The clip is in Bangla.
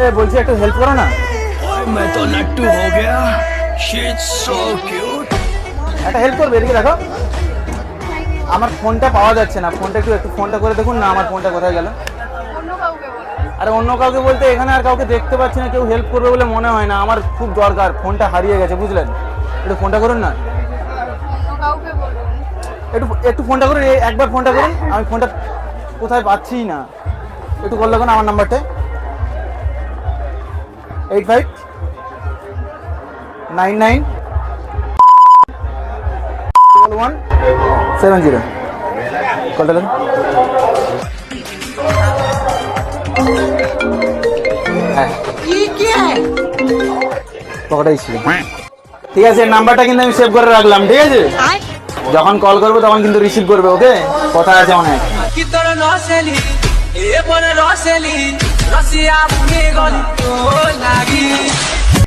এ বলছি একটু হেল্প করো না। मैं तो नट्टू हो गया। She's so cute. একটা হেল্প করবে, এদিকে দেখো। আমার ফোনটা পাওয়া যাচ্ছে না, ফোনটা একটু ফোনটা করে দেখুন না, আমার ফোনটা কোথায় গেল। আরে অন্য কাউকে বলতে এখানে আর কাউকে দেখতে পাচ্ছি না, কেউ হেল্প করবে বলে মনে হয় না। আমার খুব দরকার, ফোনটা হারিয়ে গেছে বুঝলেন। একটু ফোনটা করুন না, একটু একটু ফোনটা করুন, একবার ফোনটা করুন। আমি ফোনটা কোথায় পাচ্ছি না, একটু কল লাগুন আমার নাম্বারটা 85991170। কলটা লাগুন। হ্যাঁ পকেটেই ছিল। ঠিক আছে, নাম্বারটা কিন্তু আমি সেভ করে রাখলাম, ঠিক আছে? যখন কল করবো তখন কিন্তু রিসিভ করবে, ওকে? কথা আছে অনেক। কি তোর নসেলি এ পরে রসেলি রসিয়া ভুলে গলি